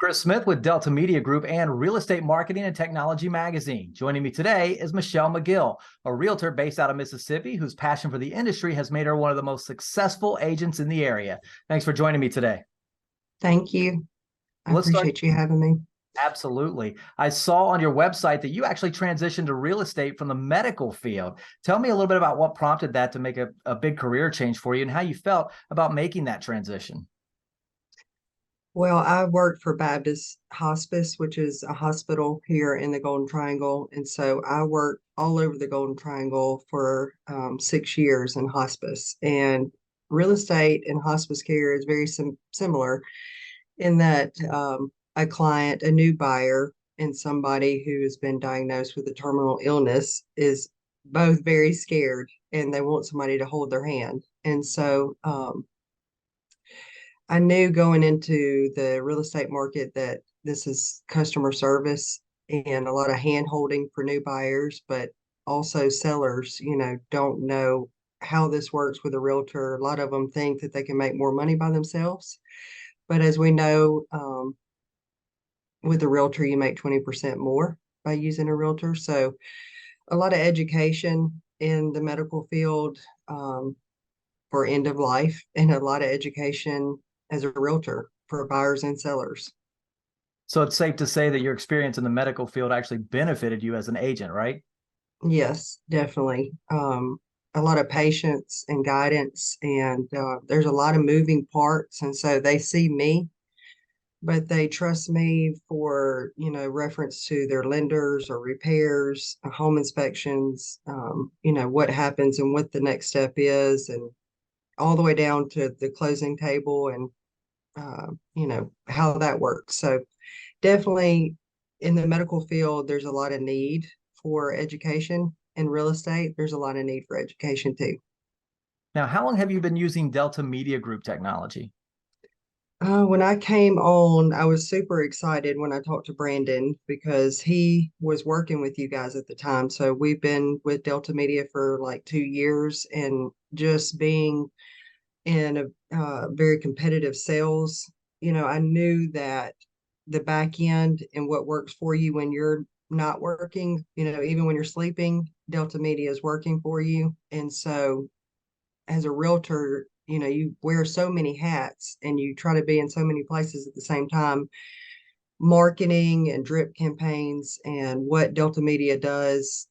Chris Smith with Delta Media Group and Real Estate Marketing and Technology Magazine. Joining me today is Michelle McGill, a realtor based out of Mississippi whose passion for the industry has made her one of the most successful agents in the area. Thanks for joining me today. Thank you. I Let's start. appreciate you having me. Absolutely. I saw on your website that you actually transitioned to real estate from the medical field. Tell me a little bit about what prompted that to make a big career change for you and how you felt about making that transition. Well, I worked for Baptist Hospice, which is a hospital here in the Golden Triangle. And so I worked all over the Golden Triangle for 6 years in hospice. And real estate and hospice care is very similar in that a client, a new buyer, and somebody who has been diagnosed with a terminal illness is both very scared and they want somebody to hold their hand. And so I knew going into the real estate market that this is customer service and a lot of hand holding for new buyers, but also sellers, don't know how this works with a realtor. A lot of them think that they can make more money by themselves. But as we know, with a realtor, you make 20% more by using a realtor. So a lot of education in the medical field for end of life, and a lot of education as a realtor for buyers and sellers. So it's safe to say that your experience in the medical field actually benefited you as an agent, right? Yes, definitely. A lot of patience and guidance, and there's a lot of moving parts. And so they see me, but they trust me for, reference to their lenders or repairs, home inspections, what happens and what the next step is, and all the way down to the closing table and, how that works. So definitely in the medical field, there's a lot of need for education. In real estate, there's a lot of need for education too. Now, how long have you been using Delta Media Group technology? When I came on, I was super excited when I talked to Brandon because he was working with you guys at the time. So we've been with Delta Media for like 2 years, and just being in a very competitive sales, I knew that the back end and what works for you when you're not working, even when you're sleeping, Delta Media is working for you. And so as a realtor, you wear so many hats and you try to be in so many places at the same time. Marketing and drip campaigns and what Delta Media does,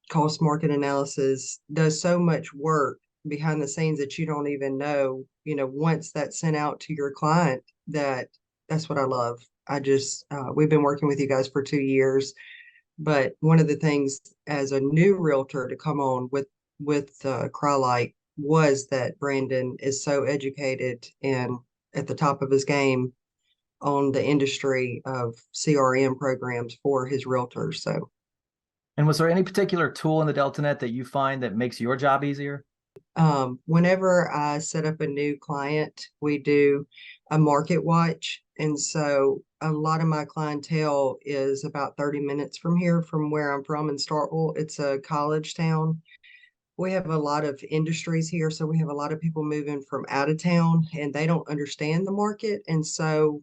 cost market analysis, does so much work behind the scenes that you don't even know, once that's sent out to your client, that's what I love. We've been working with you guys for 2 years, but one of the things as a new realtor to come on with Crye Leike was that Brandon is so educated and at the top of his game on the industry of CRM programs for his realtors. So, And was there any particular tool in the DeltaNet that you find that makes your job easier? whenever I set up a new client, we do a market watch. And so a lot of my clientele is about 30 minutes from here, from where I'm from in Starkville. It's a college town. We have a lot of industries here, so we have a lot of people moving from out of town and they don't understand the market. And so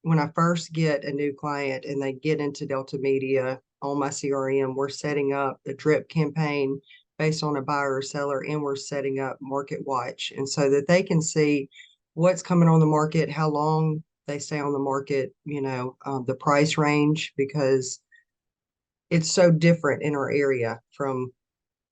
when I first get a new client and they get into Delta Media on my CRM, we're setting up the drip campaign based on a buyer or seller, and we're setting up market watch, and so that they can see what's coming on the market, how long they stay on the market, the price range, because it's so different in our area from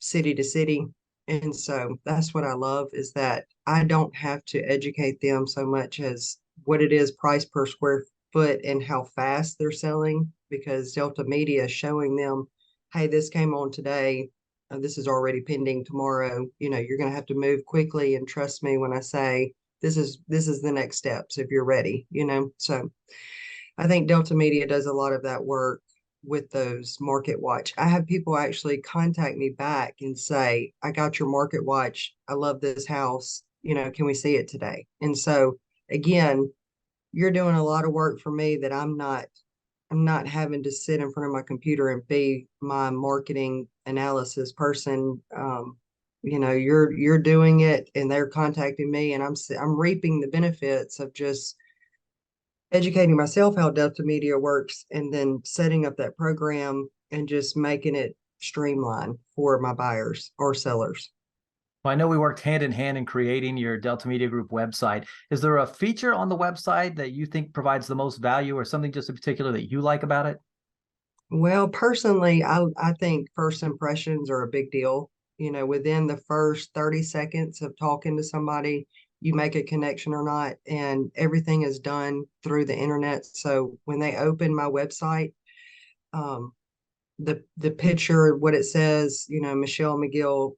city to city. And so that's what I love, is that I don't have to educate them so much as what it is price per square foot and how fast they're selling, because Delta Media is showing them, hey, this came on today. This is already pending tomorrow. You're going to have to move quickly and trust me when I say this is the next steps if you're ready, So I think Delta Media does a lot of that work with those market watch. I have people actually contact me back and say, I got your market watch. I love this house. Can we see it today? And so again, you're doing a lot of work for me that I'm not having to sit in front of my computer and be my marketing analysis person. You're doing it and they're contacting me, and I'm reaping the benefits of just educating myself how Delta Media works and then setting up that program and just making it streamlined for my buyers or sellers. Well, I know we worked hand in hand in creating your Delta Media Group website. Is there a feature on the website that you think provides the most value or something just in particular that you like about it? Well, personally, I think first impressions are a big deal. You know, within the first 30 seconds of talking to somebody, you make a connection or not, and everything is done through the internet. So when they open my website, um, the picture, what it says, you know, Michelle McGill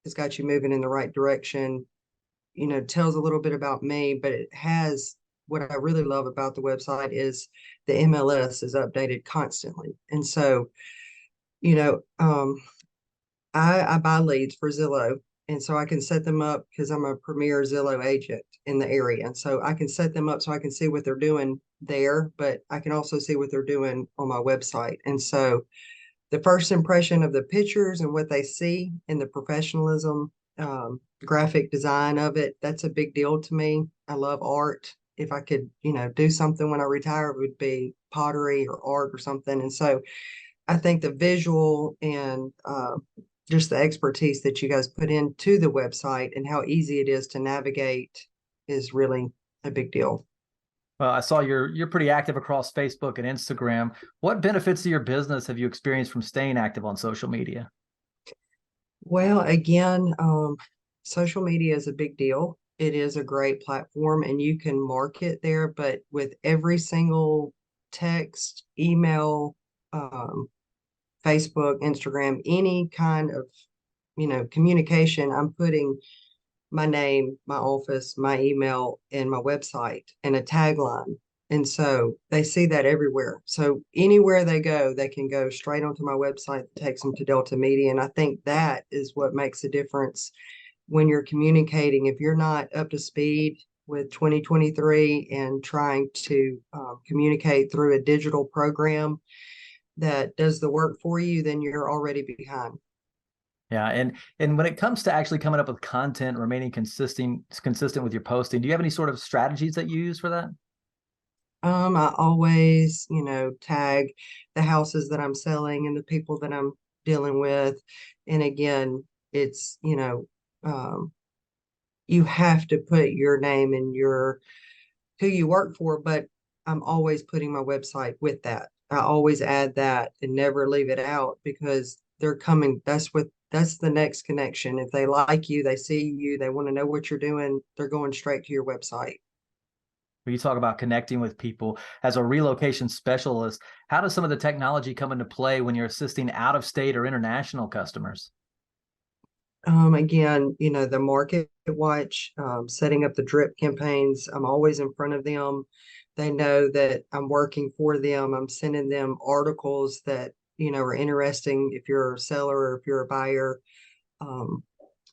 has got you moving in the right direction, you know, tells a little bit about me, but it has what I really love about the website is the MLS is updated constantly. And so, you know, I buy leads for Zillow. And so I can set them up because I'm a premier Zillow agent in the area. And so I can set them up so I can see what they're doing there, but I can also see what they're doing on my website. And so the first impression of the pictures and what they see and the professionalism, graphic design of it, that's a big deal to me. I love art. If I could, you know, do something when I retire, it would be pottery or art or something. And so I think the visual and just the expertise that you guys put into the website and how easy it is to navigate is really a big deal. Well, I saw you're pretty active across Facebook and Instagram. What benefits to your business have you experienced from staying active on social media? Well, again, social media is a big deal. It is a great platform and you can market there, but with every single text, email, um, Facebook, Instagram, any kind of, you know, communication, I'm putting my name, my office, my email, and my website and a tagline. And so they see that everywhere. So anywhere they go, they can go straight onto my website that takes them to Delta Media. And I think that is what makes a difference when you're communicating. If you're not up to speed with 2023 and trying to communicate through a digital program that does the work for you, then you're already behind. Yeah, and when it comes to actually coming up with content, remaining consistent with your posting, do you have any sort of strategies that you use for that? I always, you know, tag the houses that I'm selling and the people that I'm dealing with. And again, it's, you know, you have to put your name and your who you work for, but I'm always putting my website with that. I always add that and never leave it out because they're coming. That's the next connection. If they like you, they see you, they want to know what you're doing, they're going straight to your website. When you talk about connecting with people as a relocation specialist, how does some of the technology come into play when you're assisting out of state or international customers? Again, you know, the market watch, setting up the drip campaigns, I'm always in front of them. They know that I'm working for them. I'm sending them articles that, you know, are interesting if you're a seller or if you're a buyer. Um,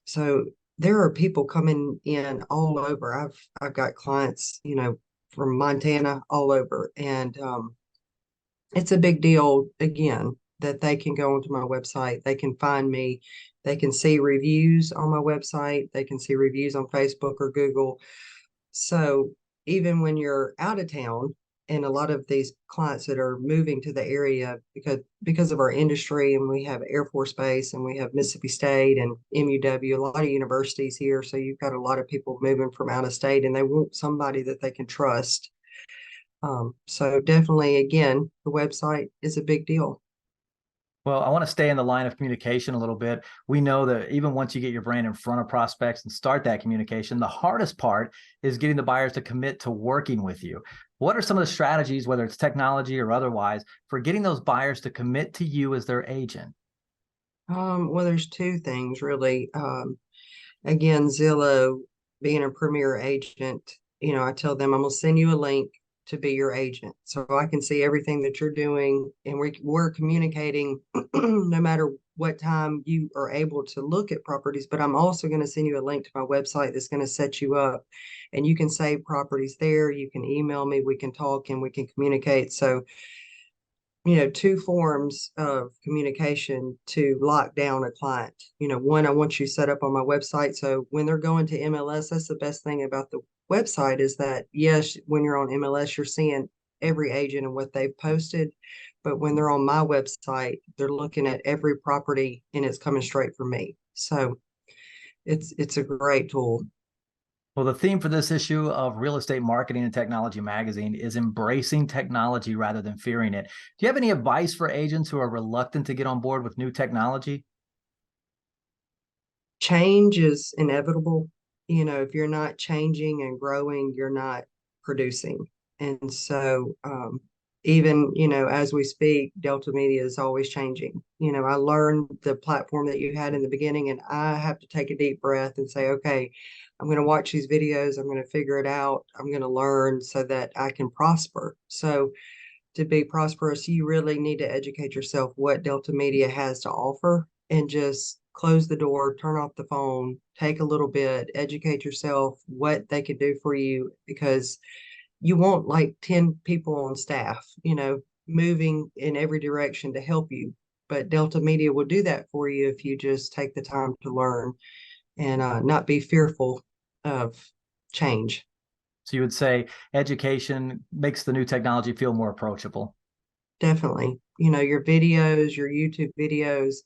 so there are people coming in all over. I've got clients, you know, from Montana all over. And it's a big deal again that they can go onto my website, they can find me, they can see reviews on my website, they can see reviews on Facebook or Google. So even when you're out of town, and a lot of these clients that are moving to the area because of our industry, and we have Air Force Base and we have Mississippi State and MUW, a lot of universities here. So you've got a lot of people moving from out of state and they want somebody that they can trust. So definitely, again, the website is a big deal. Well, I want to stay in the line of communication a little bit. We know that even once you get your brand in front of prospects and start that communication, the hardest part is getting the buyers to commit to working with you. What are some of the strategies, whether it's technology or otherwise, for getting those buyers to commit to you as their agent? Well, there's two things really. Again, Zillow being a premier agent, you know, I tell them I'm gonna send you a link to be your agent so I can see everything that you're doing and we're communicating no matter what time you are able to look at properties. But I'm also going to send you a link to my website that's going to set you up and you can save properties there. You can email me, we can talk and we can communicate. So two forms of communication to lock down a client. One, I want you set up on my website. So when they're going to MLS, that's the best thing about the website is that, yes, when you're on MLS, you're seeing every agent and what they've posted. But when they're on my website, they're looking at every property and it's coming straight from me. So it's a great tool. Well, the theme for this issue of Real Estate Marketing and Technology magazine is embracing technology rather than fearing it. Do you have any advice for agents who are reluctant to get on board with new technology? Change is inevitable. If you're not changing and growing, you're not producing. And so, even, as we speak, Delta Media is always changing. I learned the platform that you had in the beginning, and I have to take a deep breath and say, okay, I'm going to watch these videos. I'm going to figure it out. I'm going to learn so that I can prosper. So, to be prosperous, you really need to educate yourself what Delta Media has to offer and just close the door, turn off the phone, take a little bit, educate yourself what they can do for you because you want like 10 people on staff, moving in every direction to help you. But Delta Media will do that for you if you just take the time to learn and not be fearful of change. So you would say education makes the new technology feel more approachable. Definitely. Your videos, your YouTube videos.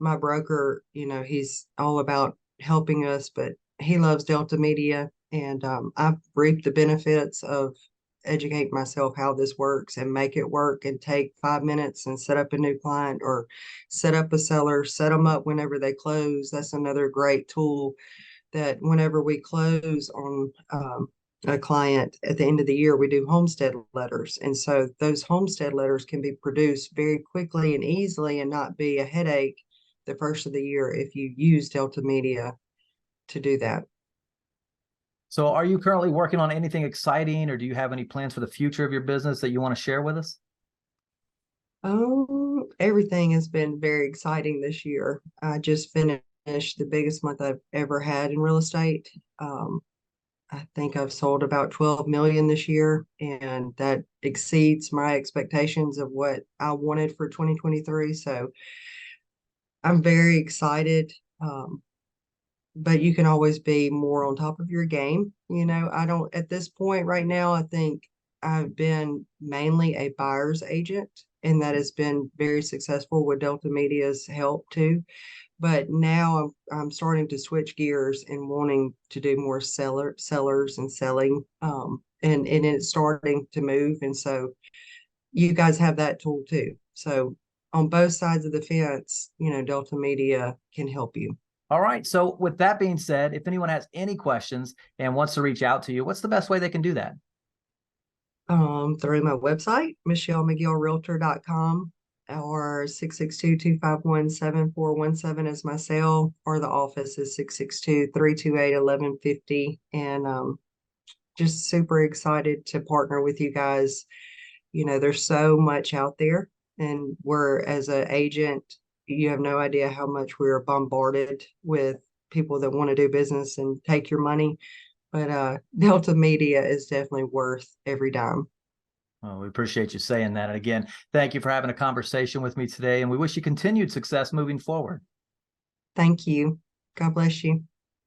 My broker, he's all about helping us, but he loves Delta Media. And I've reaped the benefits of educate myself how this works and make it work and take 5 minutes and set up a new client or set up a seller, set them up whenever they close. That's another great tool that whenever we close on a client at the end of the year, we do homestead letters. And so those homestead letters can be produced very quickly and easily and not be a headache the first of the year if you use Delta Media to do that. So are you currently working on anything exciting or do you have any plans for the future of your business that you want to share with us? Everything has been very exciting this year. I just finished the biggest month I've ever had in real estate. Um, I think I've sold about 12 million this year, and that exceeds my expectations of what I wanted for 2023. So I'm very excited. But you can always be more on top of your game. I don't, at this point right now, I think I've been mainly a buyer's agent, and that has been very successful with Delta Media's help too. But now I'm starting to switch gears and wanting to do more sellers and selling. And it's starting to move. And so you guys have that tool too. So on both sides of the fence, Delta Media can help you. All right. So with that being said, if anyone has any questions and wants to reach out to you, what's the best way they can do that? Through my website, MichelleMcGillRealtor.com or 662-251-7417 is my cell, or the office is 662-328-1150. And just super excited to partner with you guys. There's so much out there, and we're, as an agent, you have no idea how much we are bombarded with people that want to do business and take your money. But Delta Media is definitely worth every dime. Well, we appreciate you saying that. And again, thank you for having a conversation with me today. And we wish you continued success moving forward. Thank you. God bless you.